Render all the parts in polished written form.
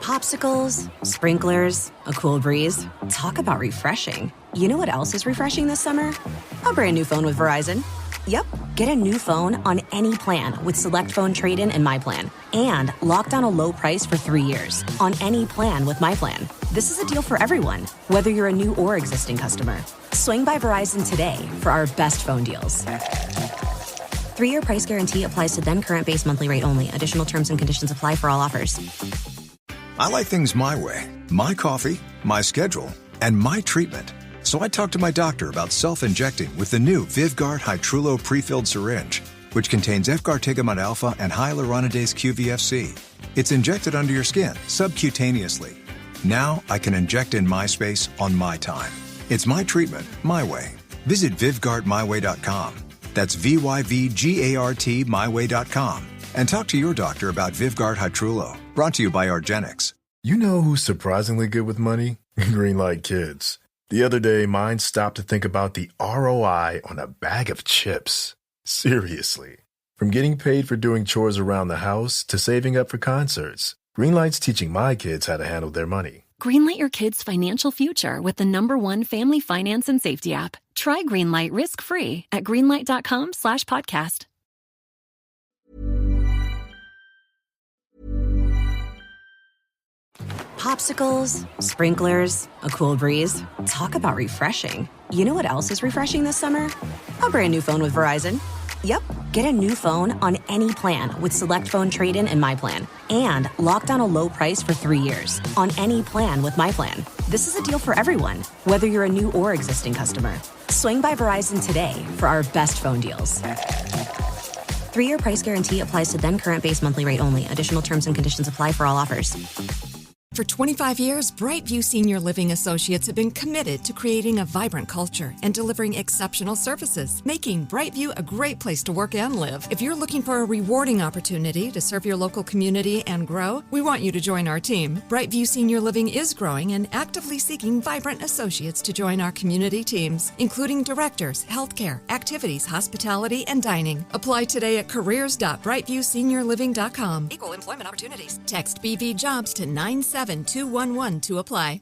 Popsicles, sprinklers, a cool breeze. Talk about refreshing. You know what else is refreshing this summer? A brand new phone with Verizon. Yep, get a new phone on any plan with Select Phone Trade-in and My Plan. And lock down a low price for 3 years on any plan with My Plan. This is a deal for everyone, whether you're a new or existing customer. Swing by Verizon today for our best phone deals. 3-year price guarantee applies to then current base monthly rate only. Additional terms and conditions apply for all offers. I like things my way. My coffee, my schedule, and my treatment. So I talked to my doctor about self-injecting with the new Vyvgart Hytrulo prefilled syringe, which contains Efgartigimod alpha and hyaluronidase QVFC. It's injected under your skin, subcutaneously. Now I can inject in my space on my time. It's my treatment, my way. Visit VyvgartMyWay.com. That's VYVGART MyWay.com. And talk to your doctor about Vyvgart Hytrulo. Brought to you by Argenix. You know who's surprisingly good with money? Greenlight Kids. The other day, mine stopped to think about the ROI on a bag of chips. Seriously. From getting paid for doing chores around the house to saving up for concerts, Greenlight's teaching my kids how to handle their money. Greenlight your kids' financial future with the #1 family finance and safety app. Try Greenlight risk-free at greenlight.com/podcast. Popsicles, sprinklers, a cool breeze. Talk about refreshing. You know what else is refreshing this summer? A brand new phone with Verizon. Yep, get a new phone on any plan with Select Phone Trade-in and My Plan. And lock down a low price for 3 years on any plan with My Plan. This is a deal for everyone, whether you're a new or existing customer. Swing by Verizon today for our best phone deals. 3-year price guarantee applies to then current base monthly rate only. Additional terms and conditions apply for all offers. For 25 years, Brightview Senior Living Associates have been committed to creating a vibrant culture and delivering exceptional services, making Brightview a great place to work and live. If you're looking for a rewarding opportunity to serve your local community and grow, we want you to join our team. Brightview Senior Living is growing and actively seeking vibrant associates to join our community teams, including directors, healthcare, activities, hospitality, and dining. Apply today at careers.brightviewseniorliving.com. Equal employment opportunities. Text BV Jobs to 97211 to apply.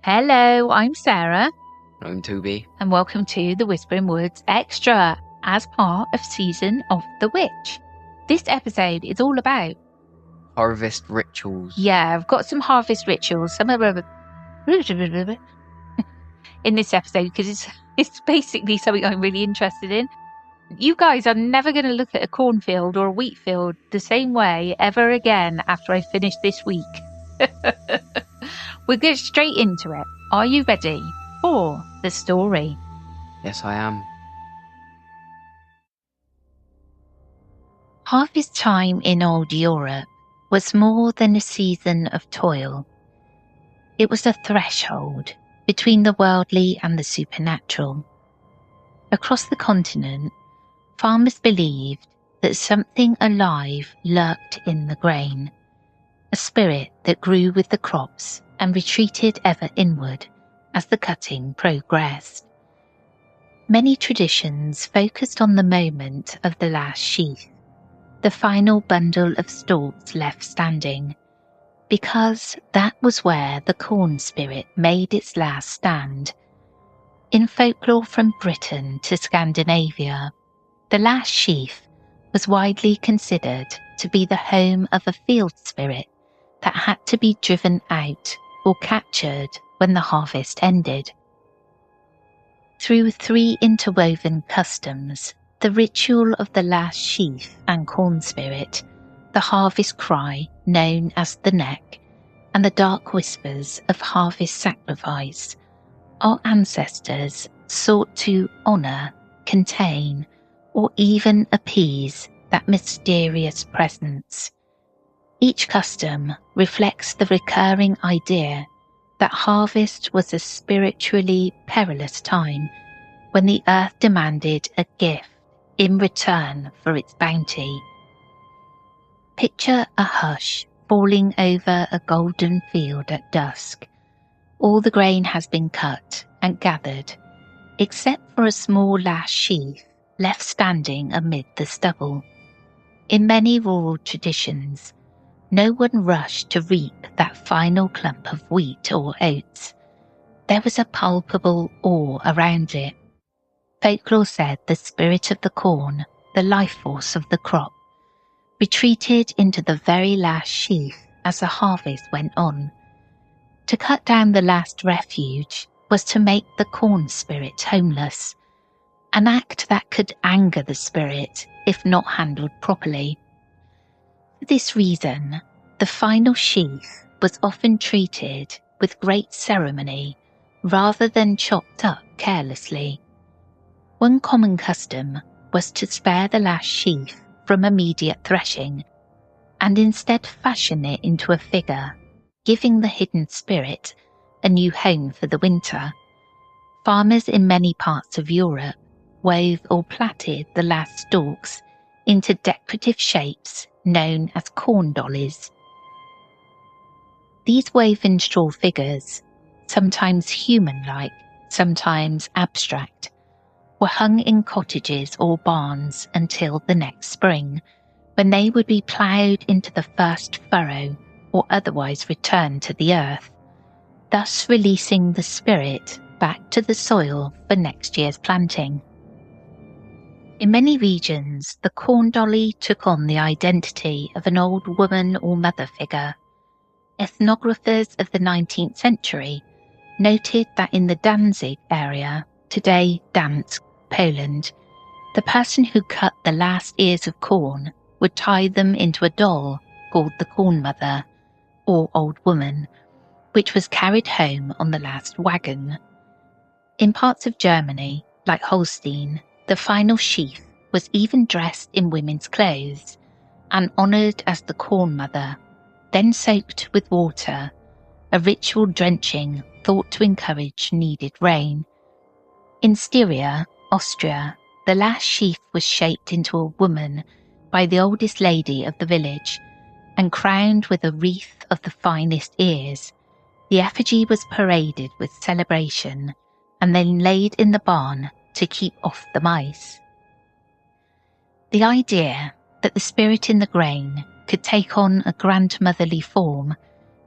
Hello, I'm Sarah. I'm Toby. And welcome to the Whispering Woods Extra as part of Season of the Witch. This episode is all about Harvest rituals. Yeah, I've got some harvest rituals. Some of them in this episode because it's basically something I'm really interested in. You guys are never going to look at a cornfield or a wheat field the same way ever again after I finish this week. We'll get straight into it. Are you ready for the story? Yes, I am. Harvest time in old Europe was more than a season of toil. It was a threshold between the worldly and the supernatural. Across the continent, farmers believed that something alive lurked in the grain, a spirit that grew with the crops and retreated ever inward as the cutting progressed. Many traditions focused on the moment of the last sheaf, the final bundle of stalks left standing, because that was where the corn spirit made its last stand. In folklore from Britain to Scandinavia, the last sheaf was widely considered to be the home of a field spirit that had to be driven out or captured when the harvest ended. Through 3 interwoven customs, the ritual of the last sheaf and corn spirit, the harvest cry known as the neck, and the dark whispers of harvest sacrifice, our ancestors sought to honour, contain, or even appease that mysterious presence. Each custom reflects the recurring idea that harvest was a spiritually perilous time when the earth demanded a gift in return for its bounty. Picture a hush falling over a golden field at dusk. All the grain has been cut and gathered, except for a small last sheaf left standing amid the stubble. In many rural traditions, no one rushed to reap that final clump of wheat or oats. There was a palpable awe around it. Folklore said the spirit of the corn, the life force of the crop, retreated into the very last sheaf as the harvest went on. To cut down the last refuge was to make the corn spirit homeless, an act that could anger the spirit if not handled properly. For this reason, the final sheaf was often treated with great ceremony rather than chopped up carelessly. One common custom was to spare the last sheaf from immediate threshing and instead fashion it into a figure, giving the hidden spirit a new home for the winter. Farmers in many parts of Europe wove or plaited the last stalks into decorative shapes known as corn dollies. These woven straw figures, sometimes human-like, sometimes abstract, were hung in cottages or barns until the next spring, when they would be ploughed into the first furrow or otherwise returned to the earth, thus releasing the spirit back to the soil for next year's planting. In many regions, the corn dolly took on the identity of an old woman or mother figure. Ethnographers of the 19th century noted that in the Danzig area, today Dansk, Poland, the person who cut the last ears of corn would tie them into a doll called the Corn Mother, or Old Woman, which was carried home on the last wagon. In parts of Germany, like Holstein, the final sheaf was even dressed in women's clothes and honoured as the Corn Mother, then soaked with water, a ritual drenching thought to encourage needed rain. In Styria, Austria, the last sheaf was shaped into a woman by the oldest lady of the village and crowned with a wreath of the finest ears. The effigy was paraded with celebration and then laid in the barn to keep off the mice. The idea that the spirit in the grain could take on a grandmotherly form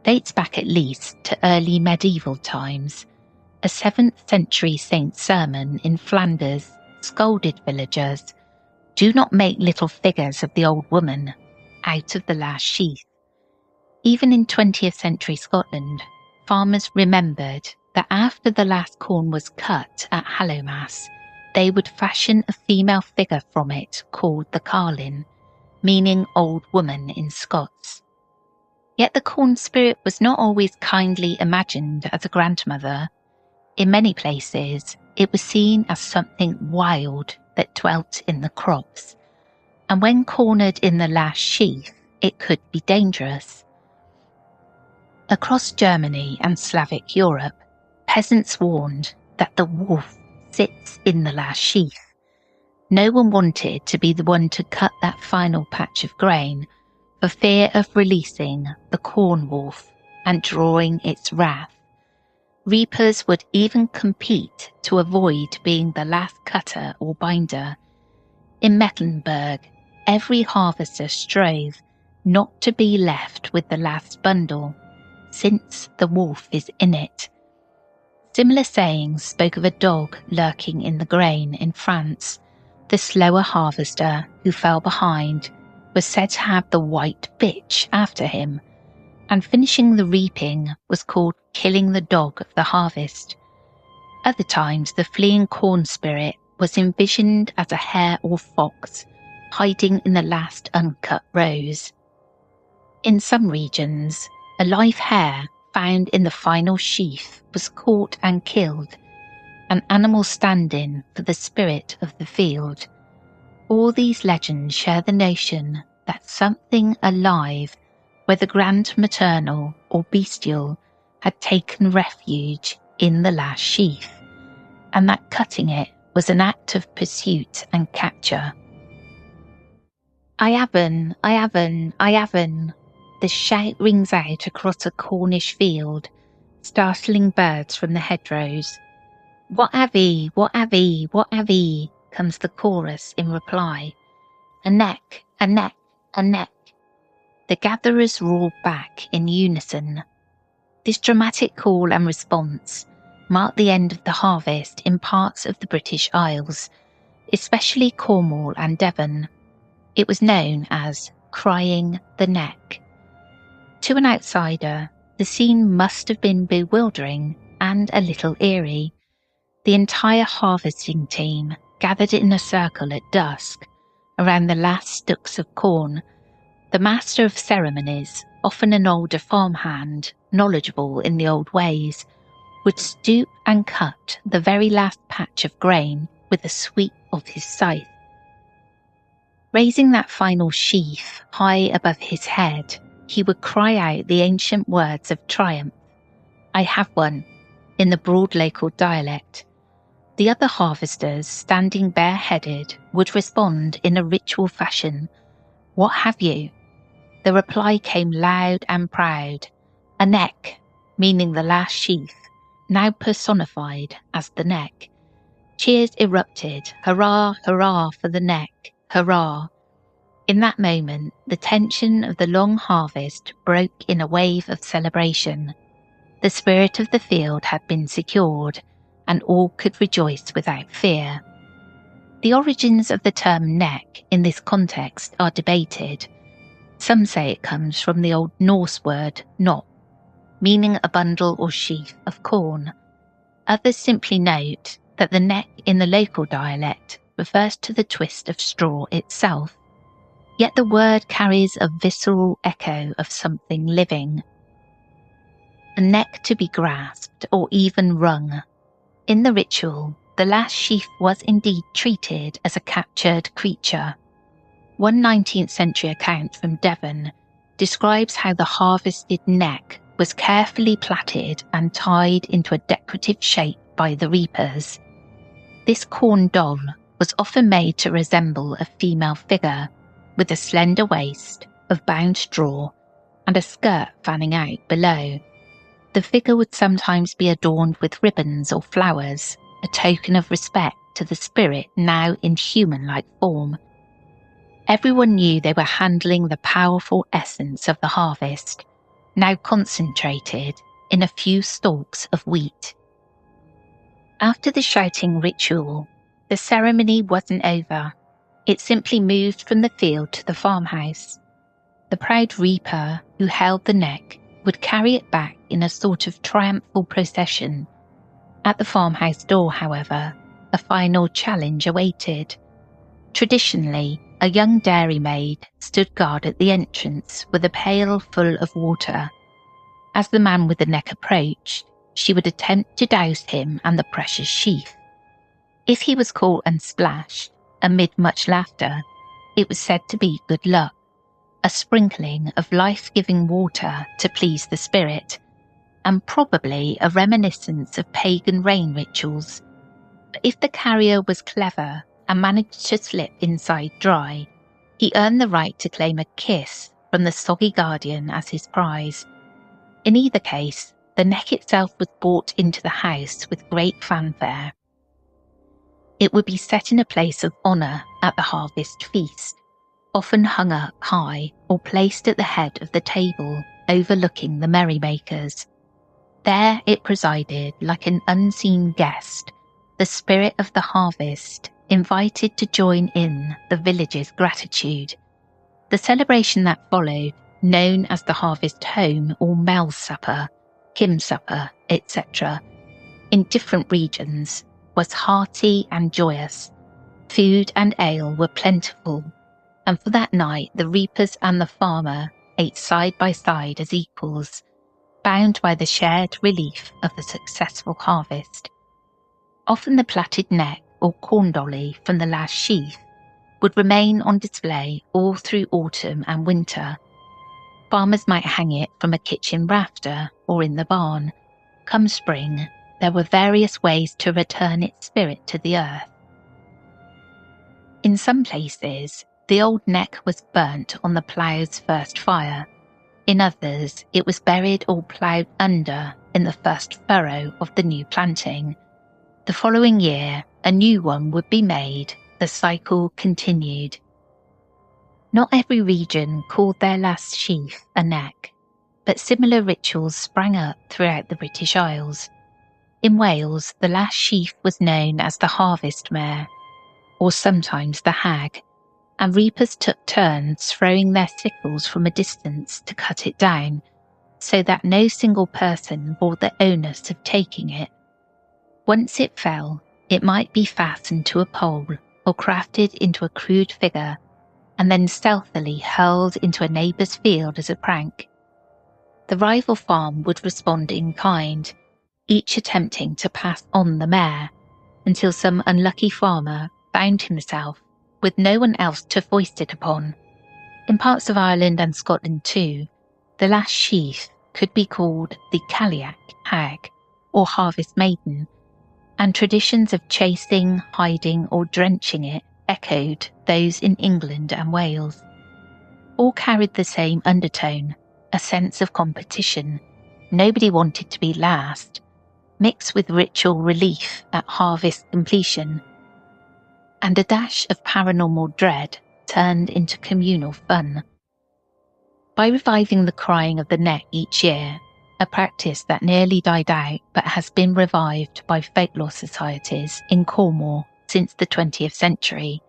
dates back at least to early medieval times. A 7th century saint's sermon in Flanders scolded villagers, "Do not make little figures of the old woman out of the last sheaf." Even in 20th century Scotland, farmers remembered that after the last corn was cut at Hallowmas, they would fashion a female figure from it called the Carlin, meaning old woman in Scots. Yet the corn spirit was not always kindly imagined as a grandmother. In many places, it was seen as something wild that dwelt in the crops, and when cornered in the last sheaf, it could be dangerous. Across Germany and Slavic Europe, peasants warned that the wolf sits in the last sheaf. No one wanted to be the one to cut that final patch of grain for fear of releasing the corn wolf and drawing its wrath. Reapers would even compete to avoid being the last cutter or binder. In Mecklenburg, every harvester strove not to be left with the last bundle, since the wolf is in it. Similar sayings spoke of a dog lurking in the grain in France. The slower harvester who fell behind was said to have the white bitch after him, and finishing the reaping was called killing the dog of the harvest. Other times the fleeing corn spirit was envisioned as a hare or fox hiding in the last uncut rows. In some regions, a live hare found in the final sheaf was caught and killed, an animal stand-in for the spirit of the field. All these legends share the notion that something alive, whether grand maternal or bestial, had taken refuge in the last sheaf, and that cutting it was an act of pursuit and capture. I haven't. The shout rings out across a Cornish field, startling birds from the hedgerows. What have ye, comes the chorus in reply. A neck. The gatherers roar back in unison. This dramatic call and response marked the end of the harvest in parts of the British Isles, especially Cornwall and Devon. It was known as crying the neck. To an outsider, the scene must have been bewildering and a little eerie. The entire harvesting team gathered in a circle at dusk around the last stalks of corn. The master of ceremonies, often an older farmhand, knowledgeable in the old ways, would stoop and cut the very last patch of grain with a sweep of his scythe. Raising that final sheaf high above his head, he would cry out the ancient words of triumph. I have one, in the broad local dialect. The other harvesters, standing bareheaded, would respond in a ritual fashion. What have you? The reply came loud and proud. A neck, meaning the last sheaf, now personified as the neck. Cheers erupted. Hurrah, hurrah for the neck. Hurrah. In that moment, the tension of the long harvest broke in a wave of celebration. The spirit of the field had been secured, and all could rejoice without fear. The origins of the term neck in this context are debated. Some say it comes from the Old Norse word knopp, meaning a bundle or sheaf of corn. Others simply note that the neck in the local dialect refers to the twist of straw itself. Yet the word carries a visceral echo of something living. A neck to be grasped or even wrung. In the ritual, the last sheaf was indeed treated as a captured creature. One 19th century account from Devon describes how the harvested neck was carefully plaited and tied into a decorative shape by the reapers. This corn doll was often made to resemble a female figure, with a slender waist of bound straw and a skirt fanning out below. The figure would sometimes be adorned with ribbons or flowers, a token of respect to the spirit now in human-like form. Everyone knew they were handling the powerful essence of the harvest, now concentrated in a few stalks of wheat. After the shouting ritual, the ceremony wasn't over. It simply moved from the field to the farmhouse. The proud reaper who held the neck would carry it back in a sort of triumphal procession. At the farmhouse door, however, a final challenge awaited. Traditionally, a young dairymaid stood guard at the entrance with a pail full of water. As the man with the neck approached, she would attempt to douse him and the precious sheaf. If he was caught and splashed, amid much laughter, it was said to be good luck, a sprinkling of life-giving water to please the spirit, and probably a reminiscence of pagan rain rituals. But if the carrier was clever and managed to slip inside dry, he earned the right to claim a kiss from the soggy guardian as his prize. In either case, the neck itself was brought into the house with great fanfare. It would be set in a place of honour at the harvest feast, often hung up high or placed at the head of the table overlooking the merrymakers. There it presided like an unseen guest, the spirit of the harvest, invited to join in the village's gratitude. The celebration that followed, known as the harvest home or Mel supper, Kim supper, etc., in different regions, was hearty and joyous. Food and ale were plentiful, and for that night the reapers and the farmer ate side by side as equals, bound by the shared relief of the successful harvest. Often the plaited neck or corn dolly from the last sheaf would remain on display all through autumn and winter. Farmers might hang it from a kitchen rafter or in the barn. Come spring, there were various ways to return its spirit to the earth. In some places, the old neck was burnt on the plough's first fire. In others, it was buried or ploughed under in the first furrow of the new planting. The following year, a new one would be made. The cycle continued. Not every region called their last sheaf a neck, but similar rituals sprang up throughout the British Isles. In Wales, the last sheaf was known as the harvest mare, or sometimes the hag, and reapers took turns throwing their sickles from a distance to cut it down, so that no single person bore the onus of taking it. Once it fell, it might be fastened to a pole or crafted into a crude figure, and then stealthily hurled into a neighbour's field as a prank. The rival farm would respond in kind, each attempting to pass on the mare, until some unlucky farmer found himself with no one else to foist it upon. In parts of Ireland and Scotland too, the last sheaf could be called the Cailleach hag, or harvest maiden, and traditions of chasing, hiding or drenching it echoed those in England and Wales. All carried the same undertone, a sense of competition. Nobody wanted to be last, mixed with ritual relief at harvest completion, and a dash of paranormal dread turned into communal fun. By reviving the crying of the neck each year, a practice that nearly died out but has been revived by folklore societies in Cornwall since the 20th century,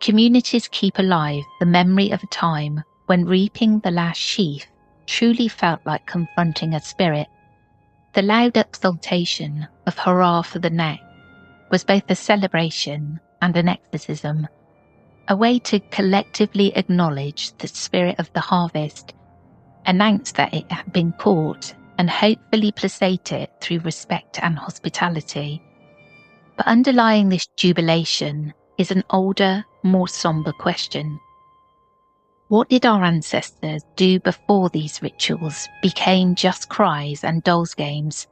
communities keep alive the memory of a time when reaping the last sheaf truly felt like confronting a spirit. The loud exultation of hurrah for the neck was both a celebration and an exorcism, a way to collectively acknowledge the spirit of the harvest, announce that it had been caught, and hopefully placate it through respect and hospitality. But underlying this jubilation is an older, more sombre question. What did our ancestors do before these rituals became just cries and dolls' games?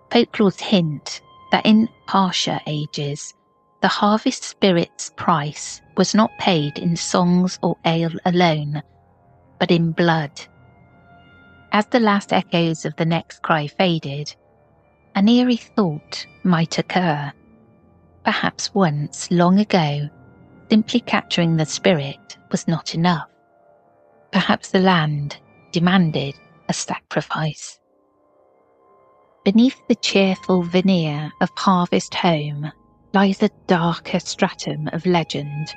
Folklore's hint that in harsher ages, the harvest spirit's price was not paid in songs or ale alone, but in blood. As the last echoes of the next cry faded, an eerie thought might occur. Perhaps once, long ago, simply capturing the spirit was not enough. Perhaps the land demanded a sacrifice. Beneath the cheerful veneer of harvest home lies a darker stratum of legend,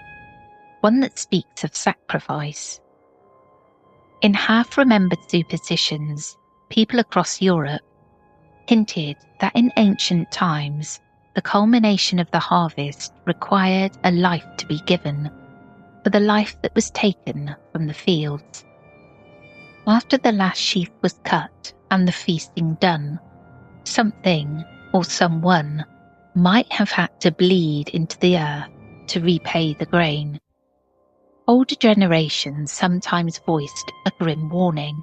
one that speaks of sacrifice. In half-remembered superstitions, people across Europe hinted that in ancient times, the culmination of the harvest required a life to be given for the life that was taken from the fields. After the last sheaf was cut and the feasting done, something or someone might have had to bleed into the earth to repay the grain. Older generations sometimes voiced a grim warning.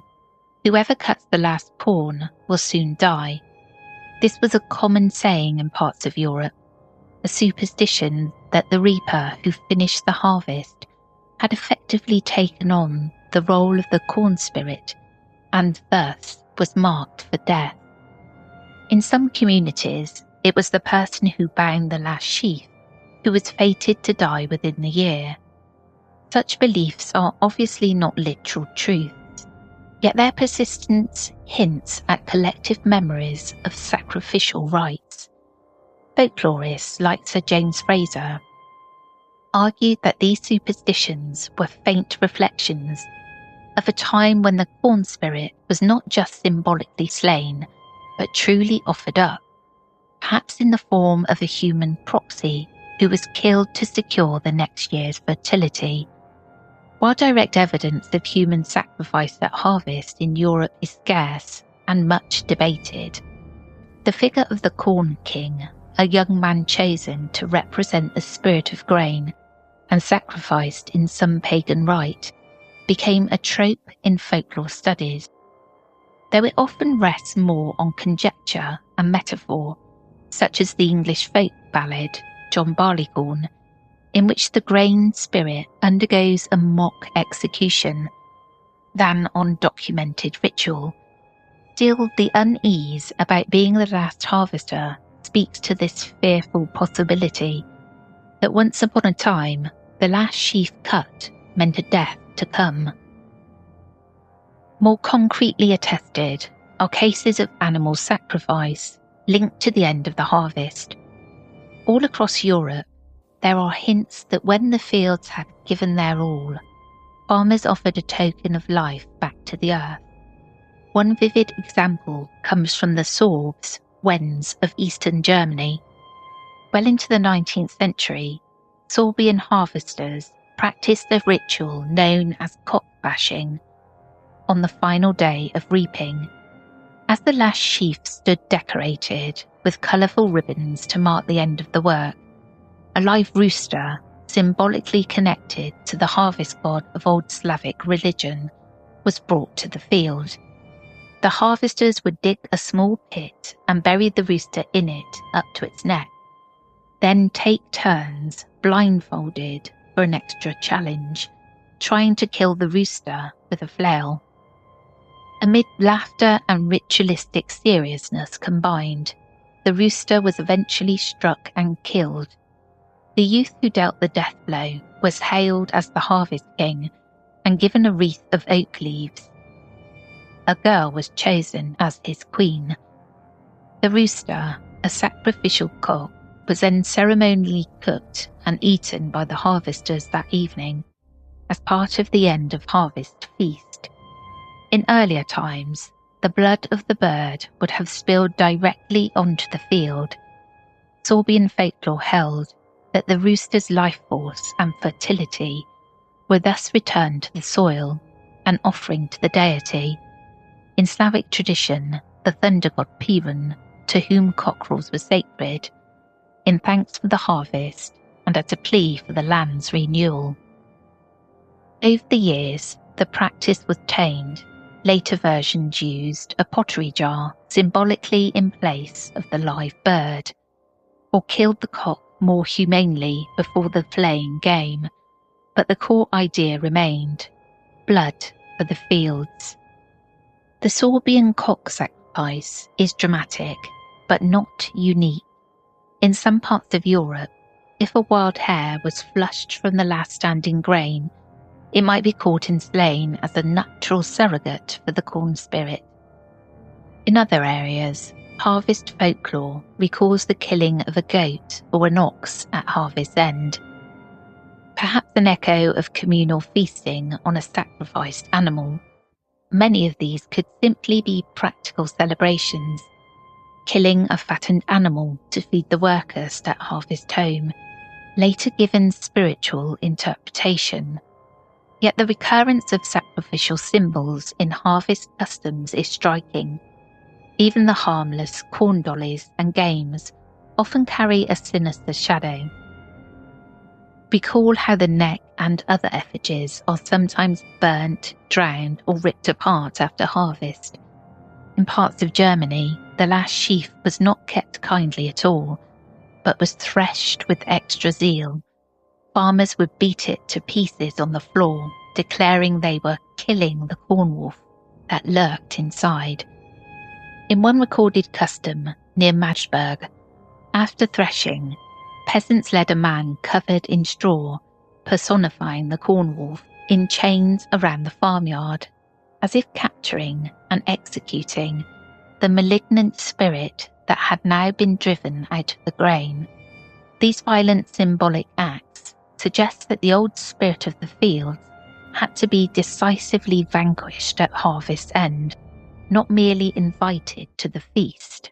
Whoever cuts the last corn will soon die. This was a common saying in parts of Europe, a superstition that the reaper who finished the harvest had effectively taken on the role of the corn spirit and thus was marked for death. In some communities, it was the person who bound the last sheaf who was fated to die within the year. Such beliefs are obviously not literal truths, yet their persistence hints at collective memories of sacrificial rites. Folklorists like Sir James Fraser argued that these superstitions were faint reflections of a time when the corn spirit was not just symbolically slain, but truly offered up, perhaps in the form of a human proxy who was killed to secure the next year's fertility. While direct evidence of human sacrifice at harvest in Europe is scarce and much debated, the figure of the Corn King, a young man chosen to represent the spirit of grain, and sacrificed in some pagan rite, became a trope in folklore studies, though it often rests more on conjecture and metaphor, such as the English folk ballad John Barleycorn, in which the grain spirit undergoes a mock execution, than on documented ritual. Still, the unease about being the last harvester speaks to this fearful possibility that once upon a time, the last sheaf cut meant a death to come. More concretely attested are cases of animal sacrifice linked to the end of the harvest. All across Europe, there are hints that when the fields had given their all, farmers offered a token of life back to the earth. One vivid example comes from the Sorbs, Wends of eastern Germany. Well into the 19th century, Sorbian harvesters practiced a ritual known as cock bashing on the final day of reaping. As the last sheaf stood decorated with colourful ribbons to mark the end of the work, a live rooster, symbolically connected to the harvest god of old Slavic religion, was brought to the field. The harvesters would dig a small pit and bury the rooster in it up to its neck, then take turns, blindfolded, for an extra challenge, trying to kill the rooster with a flail. Amid laughter and ritualistic seriousness combined, the rooster was eventually struck and killed. The youth who dealt the death blow was hailed as the Harvest King and given a wreath of oak leaves. A girl was chosen as his queen. The rooster, a sacrificial cock, was then ceremonially cooked and eaten by the harvesters that evening as part of the end of harvest feast. In earlier times, the blood of the bird would have spilled directly onto the field. Sorbian folklore held that the rooster's life force and fertility were thus returned to the soil, an offering to the deity. In Slavic tradition, the thunder god Perun, to whom cockerels were sacred, in thanks for the harvest and as a plea for the land's renewal. Over the years, the practice was tamed. Later versions used a pottery jar symbolically in place of the live bird, or killed the cock more humanely before the playing game, but the core idea remained: blood for the fields. The Sorbian cock sacrifice is dramatic, but not unique. In some parts of Europe, if a wild hare was flushed from the last standing grain, it might be caught and slain as a natural surrogate for the corn spirit. In other areas, harvest folklore recalls the killing of a goat or an ox at harvest end, perhaps an echo of communal feasting on a sacrificed animal. Many of these could simply be practical celebrations, killing a fattened animal to feed the workers at harvest home, later given spiritual interpretation. Yet the recurrence of sacrificial symbols in harvest customs is striking. Even the harmless corn dollies and games often carry a sinister shadow. Recall how the neck and other effigies are sometimes burnt, drowned, or ripped apart after harvest. In parts of Germany, the last sheaf was not kept kindly at all, but was threshed with extra zeal. Farmers would beat it to pieces on the floor, declaring they were killing the corn wolf that lurked inside. In one recorded custom near Magdeburg, after threshing, peasants led a man covered in straw, personifying the corn wolf, in chains around the farmyard, as if capturing and executing the malignant spirit that had now been driven out of the grain. These violent symbolic acts suggest that the old spirit of the fields had to be decisively vanquished at harvest end, not merely invited to the feast.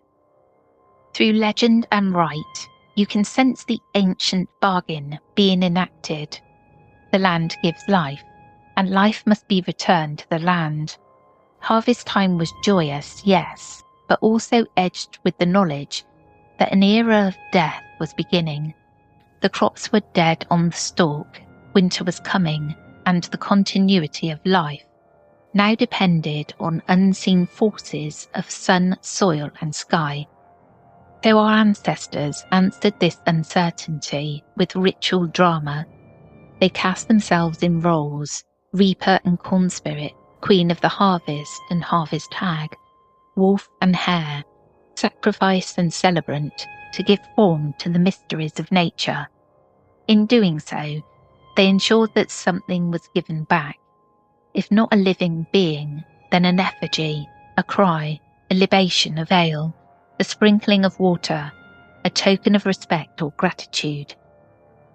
Through legend and rite, you can sense the ancient bargain being enacted. The land gives life, and life must be returned to the land. Harvest time was joyous, yes, but also edged with the knowledge that an era of death was beginning. The crops were dead on the stalk, winter was coming, and the continuity of life now depended on unseen forces of sun, soil and sky. So our ancestors answered this uncertainty with ritual drama. They cast themselves in roles: reaper and corn spirit, queen of the harvest and harvest hag, wolf and hare, sacrifice and celebrant, to give form to the mysteries of nature. In doing so, they ensured that something was given back. If not a living being, then an effigy, a cry, a libation of ale, a sprinkling of water, a token of respect or gratitude.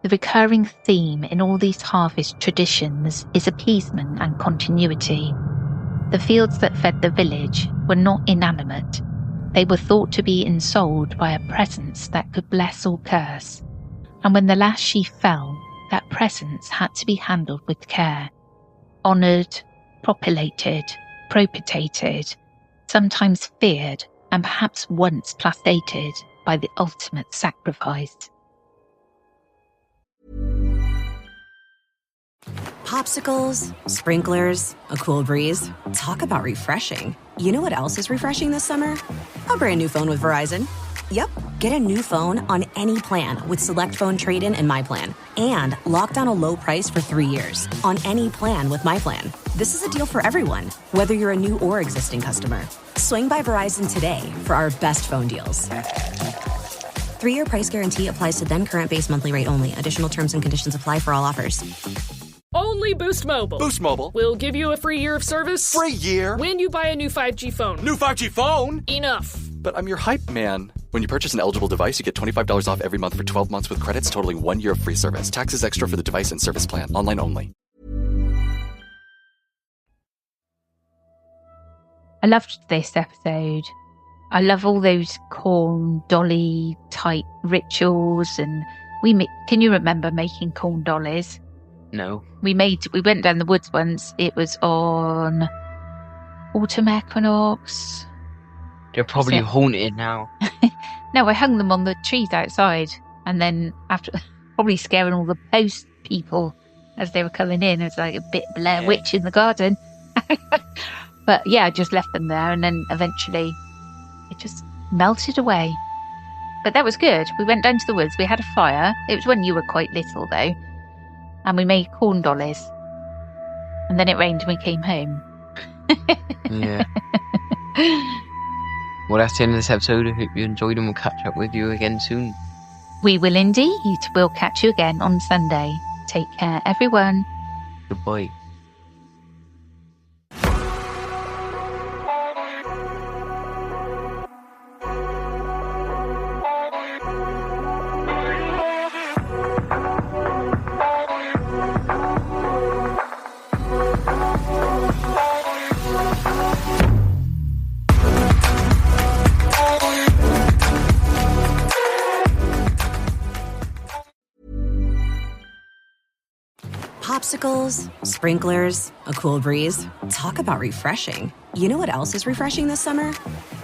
The recurring theme in all these harvest traditions is appeasement and continuity. The fields that fed the village were not inanimate. They were thought to be ensouled by a presence that could bless or curse. And when the last sheaf fell, that presence had to be handled with care. Honoured, populated, propitiated, sometimes feared, and perhaps once placated by the ultimate sacrifice. Popsicles, sprinklers, a cool breeze. Talk about refreshing. You know what else is refreshing this summer? A brand new phone with Verizon. Yep, get a new phone on any plan with Select Phone Trade-in and My Plan. And lock down a low price for 3 years on any plan with My Plan. This is a deal for everyone, whether you're a new or existing customer. Swing by Verizon today for our best phone deals. 3-year price guarantee applies to then current base monthly rate only. Additional terms and conditions apply for all offers. Only Boost Mobile. Boost Mobile We'll give you a free year of service. Free year? When you buy a new 5G phone. New 5G phone? Enough. But I'm your hype man. When you purchase an eligible device, you get $25 off every month for 12 months with credits totaling 1 year of free service. Taxes extra for the device and service plan. Online only. I loved this episode. I love all those corn dolly type rituals, and can you remember making corn dollies? No. We went down the woods once. It was on autumn equinox. They're probably haunted now. No, I hung them on the trees outside, and then after probably scaring all the post people as they were coming in. It was like a bit Blair Witch in the garden. But yeah, I just left them there, and then eventually it just melted away. But that was good. We went down to the woods. We had a fire. It was when you were quite little, though. And we made corn dollies. And then it rained and we came home. Yeah. Well, that's the end of this episode. I hope you enjoyed, and we'll catch up with you again soon. We will indeed. We'll catch you again on Sunday. Take care, everyone. Goodbye. Popsicles, sprinklers, a cool breeze. Talk about refreshing. You know what else is refreshing this summer?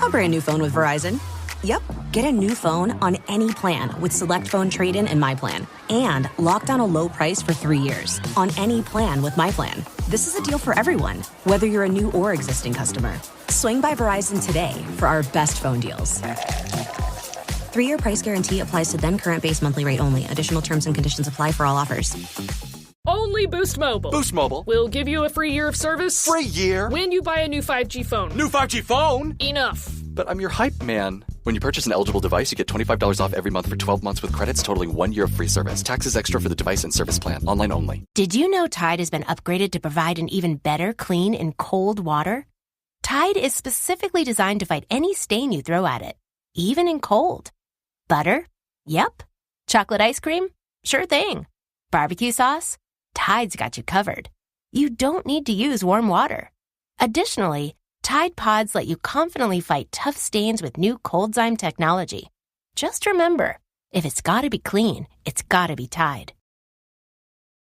A brand new phone with Verizon. Yep, get a new phone on any plan with Select Phone Trade-in and My Plan. And lock down a low price for 3 years on any plan with My Plan. This is a deal for everyone, whether you're a new or existing customer. Swing by Verizon today for our best phone deals. 3-year price guarantee applies to then current base monthly rate only. Additional terms and conditions apply for all offers. Only Boost Mobile. Boost Mobile We'll give you a free year of service. Free year? When you buy a new 5G phone. New 5G phone? Enough. But I'm your hype man. When you purchase an eligible device, you get $25 off every month for 12 months with credits totaling 1 year of free service. Taxes extra for the device and service plan. Online only. Did you know Tide has been upgraded to provide an even better clean in cold water? Tide is specifically designed to fight any stain you throw at it, even in cold. Butter? Yep. Chocolate ice cream? Sure thing. Barbecue sauce? Tide's got you covered. You don't need to use warm water. Additionally, Tide Pods let you confidently fight tough stains with new Cold Zyme technology. Just remember, if it's gotta be clean, it's gotta be Tide.